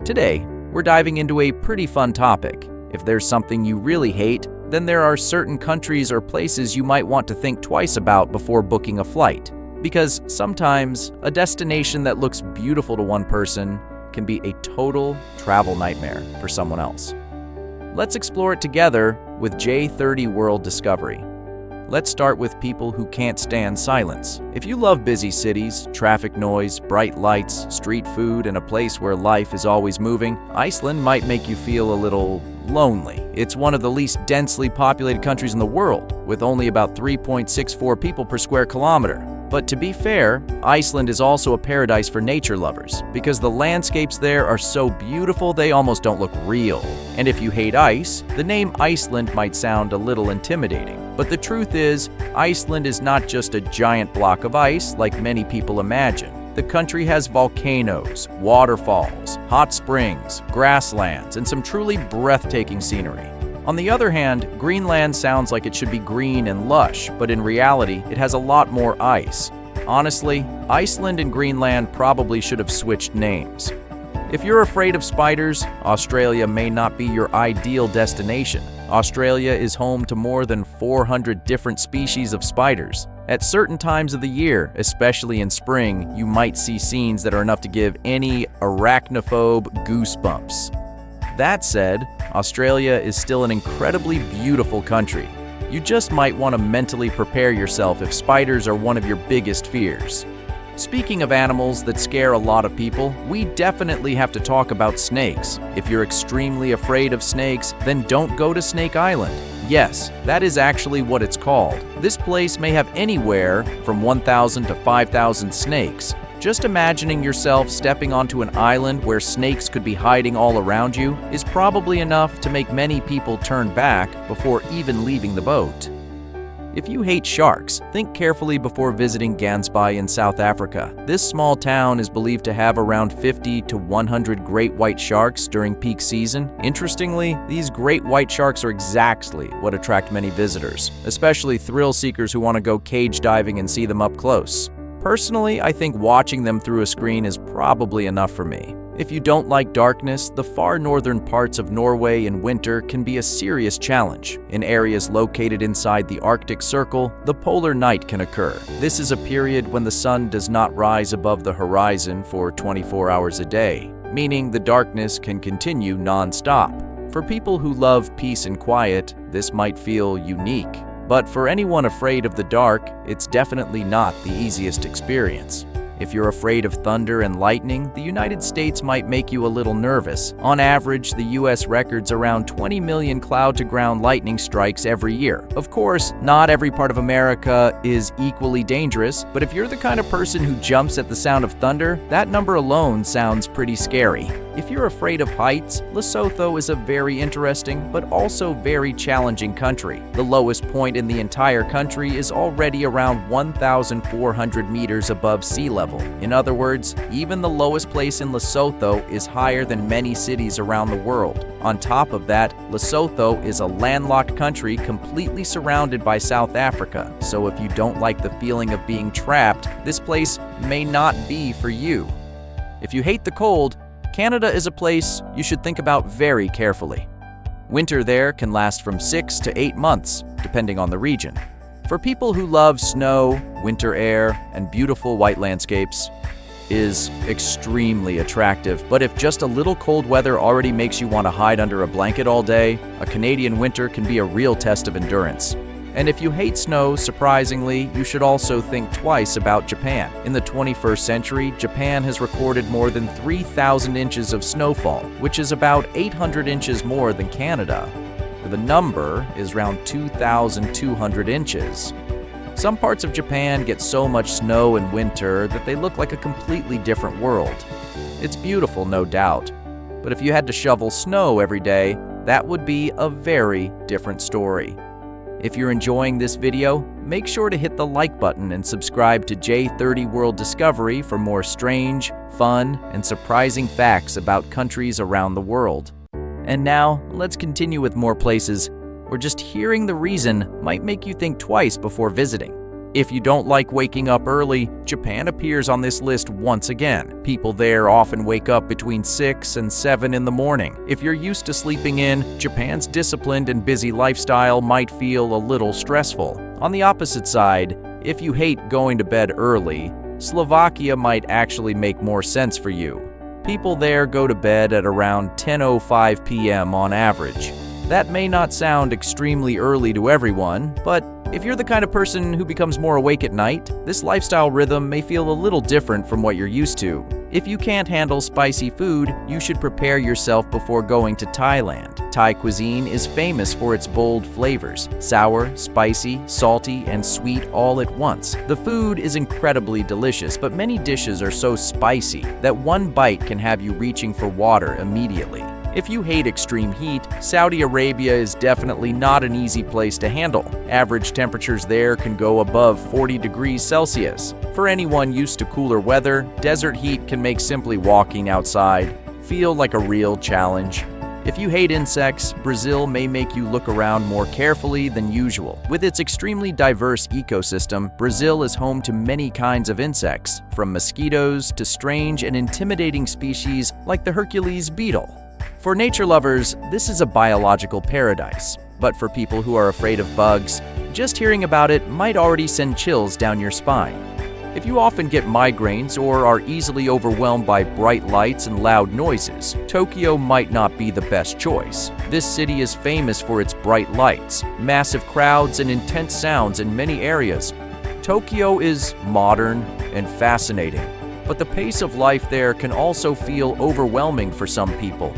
Today, we're diving into a pretty fun topic. If there's something you really hate, then there are certain countries or places you might want to think twice about before booking a flight. Because sometimes, a destination that looks beautiful to one person can be a total travel nightmare for someone else. Let's explore it together with J30 World Discovery. Let's start with people who can't stand silence. If you love busy cities, traffic noise, bright lights, street food, and a place where life is always moving, Iceland might make you feel a little lonely. It's one of the least densely populated countries in the world, with only about 3.64 people per square kilometer. But to be fair, Iceland is also a paradise for nature lovers, because the landscapes there are so beautiful they almost don't look real. And if you hate ice, the name Iceland might sound a little intimidating. But the truth is, Iceland is not just a giant block of ice like many people imagine. The country has volcanoes, waterfalls, hot springs, grasslands, and some truly breathtaking scenery. On the other hand, Greenland sounds like it should be green and lush, but in reality, it has a lot more ice. Honestly, Iceland and Greenland probably should have switched names. If you're afraid of spiders, Australia may not be your ideal destination. Australia is home to more than 400 different species of spiders. At certain times of the year, especially in spring, you might see scenes that are enough to give any arachnophobe goosebumps. That said, Australia is still an incredibly beautiful country. You just might want to mentally prepare yourself if spiders are one of your biggest fears. Speaking of animals that scare a lot of people, we definitely have to talk about snakes. If you're extremely afraid of snakes, then don't go to Snake Island. Yes, that is actually what it's called. This place may have anywhere from 1,000 to 5,000 snakes. Just imagining yourself stepping onto an island where snakes could be hiding all around you is probably enough to make many people turn back before even leaving the boat. If you hate sharks, think carefully before visiting Gansby in South Africa. This small town is believed to have around 50 to 100 great white sharks during peak season. Interestingly, these great white sharks are exactly what attract many visitors, especially thrill seekers who want to go cage diving and see them up close. Personally, I think watching them through a screen is probably enough for me. If you don't like darkness, the far northern parts of Norway in winter can be a serious challenge. In areas located inside the Arctic Circle, the polar night can occur. This is a period when the sun does not rise above the horizon for 24 hours a day, meaning the darkness can continue non-stop. For people who love peace and quiet, this might feel unique. But for anyone afraid of the dark, it's definitely not the easiest experience. If you're afraid of thunder and lightning, the United States might make you a little nervous. On average, the US records around 20 million cloud-to-ground lightning strikes every year. Of course, not every part of America is equally dangerous, but if you're the kind of person who jumps at the sound of thunder, that number alone sounds pretty scary. If you're afraid of heights, Lesotho is a very interesting but also very challenging country. The lowest point in the entire country is already around 1,400 meters above sea level. In other words, even the lowest place in Lesotho is higher than many cities around the world. On top of that, Lesotho is a landlocked country completely surrounded by South Africa. So if you don't like the feeling of being trapped, this place may not be for you. If you hate the cold, Canada is a place you should think about very carefully. Winter there can last from 6 to 8 months, depending on the region. For people who love snow, winter air, and beautiful white landscapes, is extremely attractive. But if just a little cold weather already makes you want to hide under a blanket all day, a Canadian winter can be a real test of endurance. And if you hate snow, surprisingly, you should also think twice about Japan. In the 21st century, Japan has recorded more than 3,000 inches of snowfall, which is about 800 inches more than Canada. The number is around 2,200 inches. Some parts of Japan get so much snow in winter that they look like a completely different world. It's beautiful, no doubt, but if you had to shovel snow every day, that would be a very different story. If you're enjoying this video, make sure to hit the like button and subscribe to J30 World Discovery for more strange, fun, and surprising facts about countries around the world. And now, let's continue with more places where just hearing the reason might make you think twice before visiting. If you don't like waking up early, Japan appears on this list once again. People there often wake up between 6 and 7 in the morning. If you're used to sleeping in, Japan's disciplined and busy lifestyle might feel a little stressful. On the opposite side, if you hate going to bed early, Slovakia might actually make more sense for you. People there go to bed at around 10:05 p.m. on average. That may not sound extremely early to everyone, but if you're the kind of person who becomes more awake at night, this lifestyle rhythm may feel a little different from what you're used to. If you can't handle spicy food, you should prepare yourself before going to Thailand. Thai cuisine is famous for its bold flavors: sour, spicy, salty, and sweet all at once. The food is incredibly delicious, but many dishes are so spicy that one bite can have you reaching for water immediately. If you hate extreme heat, Saudi Arabia is definitely not an easy place to handle. Average temperatures there can go above 40 degrees Celsius. For anyone used to cooler weather, desert heat can make simply walking outside feel like a real challenge. If you hate insects, Brazil may make you look around more carefully than usual. With its extremely diverse ecosystem, Brazil is home to many kinds of insects, from mosquitoes to strange and intimidating species like the Hercules beetle. For nature lovers, this is a biological paradise. But for people who are afraid of bugs, just hearing about it might already send chills down your spine. If you often get migraines or are easily overwhelmed by bright lights and loud noises, Tokyo might not be the best choice. This city is famous for its bright lights, massive crowds, and intense sounds in many areas. Tokyo is modern and fascinating, but the pace of life there can also feel overwhelming for some people.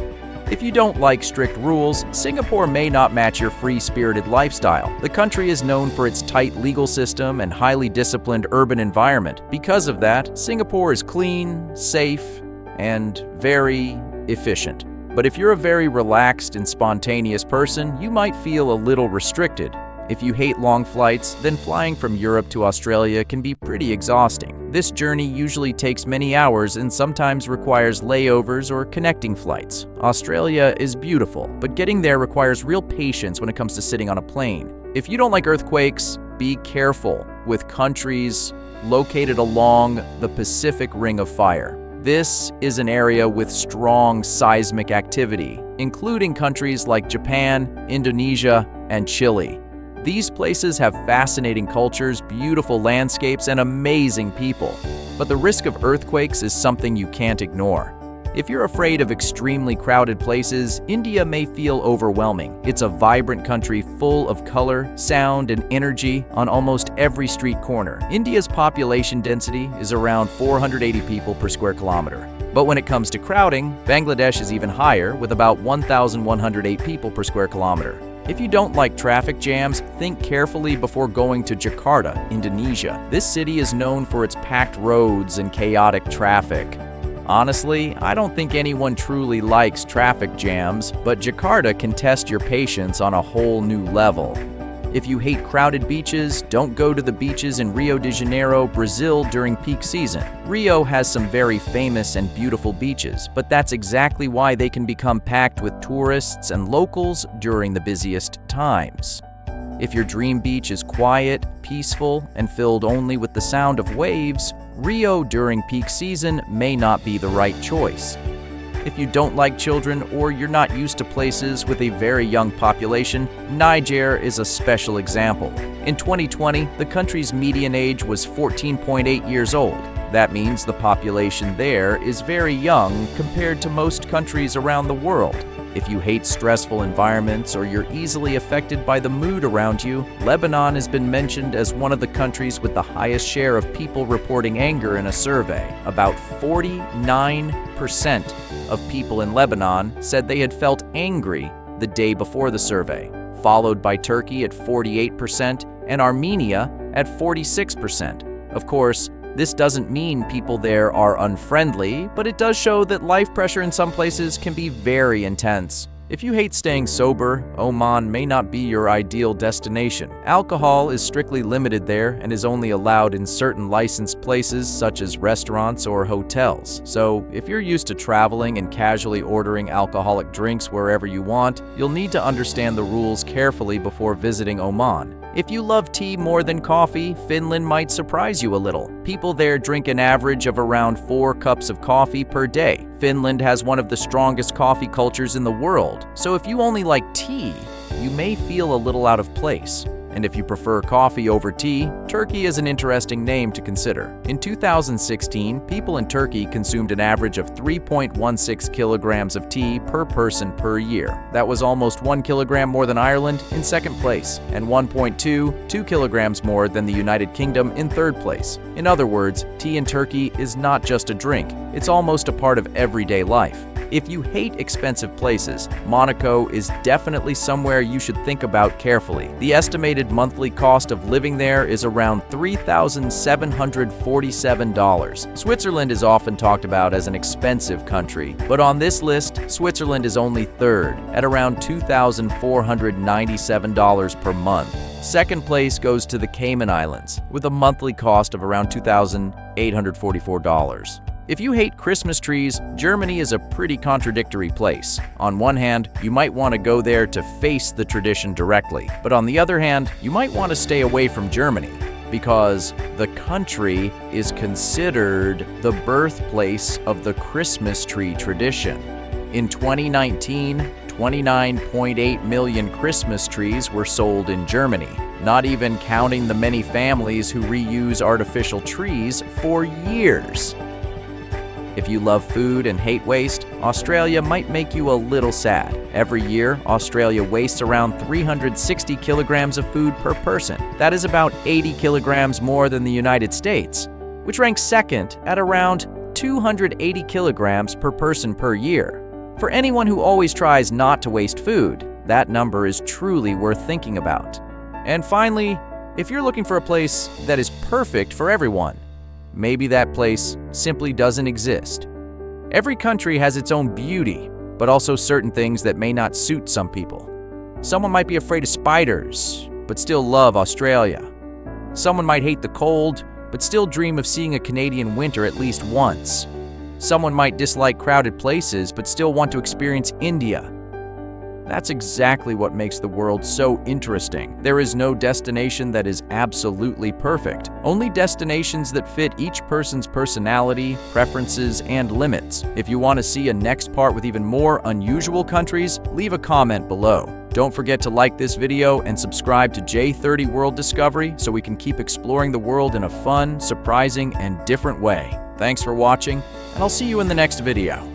If you don't like strict rules, Singapore may not match your free-spirited lifestyle. The country is known for its tight legal system and highly disciplined urban environment. Because of that, Singapore is clean, safe, and very efficient. But if you're a very relaxed and spontaneous person, you might feel a little restricted. If you hate long flights, then flying from Europe to Australia can be pretty exhausting. This journey usually takes many hours and sometimes requires layovers or connecting flights. Australia is beautiful, but getting there requires real patience when it comes to sitting on a plane. If you don't like earthquakes, be careful with countries located along the Pacific Ring of Fire. This is an area with strong seismic activity, including countries like Japan, Indonesia, and Chile. These places have fascinating cultures, beautiful landscapes, and amazing people. But the risk of earthquakes is something you can't ignore. If you're afraid of extremely crowded places, India may feel overwhelming. It's a vibrant country full of color, sound, and energy on almost every street corner. India's population density is around 480 people per square kilometer. But when it comes to crowding, Bangladesh is even higher, with about 1,108 people per square kilometer. If you don't like traffic jams, think carefully before going to Jakarta, Indonesia. This city is known for its packed roads and chaotic traffic. Honestly, I don't think anyone truly likes traffic jams, but Jakarta can test your patience on a whole new level. If you hate crowded beaches, don't go to the beaches in Rio de Janeiro, Brazil during peak season. Rio has some very famous and beautiful beaches, but that's exactly why they can become packed with tourists and locals during the busiest times. If your dream beach is quiet, peaceful, and filled only with the sound of waves, Rio during peak season may not be the right choice. If you don't like children or you're not used to places with a very young population, Niger is a special example. In 2020, the country's median age was 14.8 years old. That means the population there is very young compared to most countries around the world. If you hate stressful environments or you're easily affected by the mood around you, Lebanon has been mentioned as one of the countries with the highest share of people reporting anger in a survey. About 49% of people in Lebanon said they had felt angry the day before the survey, followed by Turkey at 48% and Armenia at 46%. Of course, this doesn't mean people there are unfriendly, but it does show that life pressure in some places can be very intense. If you hate staying sober, Oman may not be your ideal destination. Alcohol is strictly limited there and is only allowed in certain licensed places such as restaurants or hotels. So, if you're used to traveling and casually ordering alcoholic drinks wherever you want, you'll need to understand the rules carefully before visiting Oman. If you love tea more than coffee, Finland might surprise you a little. People there drink an average of around 4 cups of coffee per day. Finland has one of the strongest coffee cultures in the world, so if you only like tea, you may feel a little out of place. And if you prefer coffee over tea, Turkey is an interesting name to consider. In 2016, people in Turkey consumed an average of 3.16 kilograms of tea per person per year. That was almost 1 kilogram more than Ireland in second place, and 2 kilograms more than the United Kingdom in third place. In other words, tea in Turkey is not just a drink, it's almost a part of everyday life. If you hate expensive places, Monaco is definitely somewhere you should think about carefully. The estimated monthly cost of living there is around $3,747. Switzerland is often talked about as an expensive country, but on this list, Switzerland is only third, at around $2,497 per month. Second place goes to the Cayman Islands, with a monthly cost of around $2,844. If you hate Christmas trees, Germany is a pretty contradictory place. On one hand, you might want to go there to face the tradition directly, but on the other hand, you might want to stay away from Germany because the country is considered the birthplace of the Christmas tree tradition. In 2019, 29.8 million Christmas trees were sold in Germany, not even counting the many families who reuse artificial trees for years. If you love food and hate waste, Australia might make you a little sad. Every year, Australia wastes around 360 kilograms of food per person. That is about 80 kilograms more than the United States, which ranks second at around 280 kilograms per person per year. For anyone who always tries not to waste food, that number is truly worth thinking about. And finally, if you're looking for a place that is perfect for everyone, maybe that place simply doesn't exist. Every country has its own beauty, but also certain things that may not suit some people. Someone might be afraid of spiders, but still love Australia. Someone might hate the cold, but still dream of seeing a Canadian winter at least once. Someone might dislike crowded places, but still want to experience India. That's exactly what makes the world so interesting. There is no destination that is absolutely perfect, only destinations that fit each person's personality, preferences, and limits. If you want to see a next part with even more unusual countries, leave a comment below. Don't forget to like this video and subscribe to J30 World Discovery so we can keep exploring the world in a fun, surprising, and different way. Thanks for watching, and I'll see you in the next video.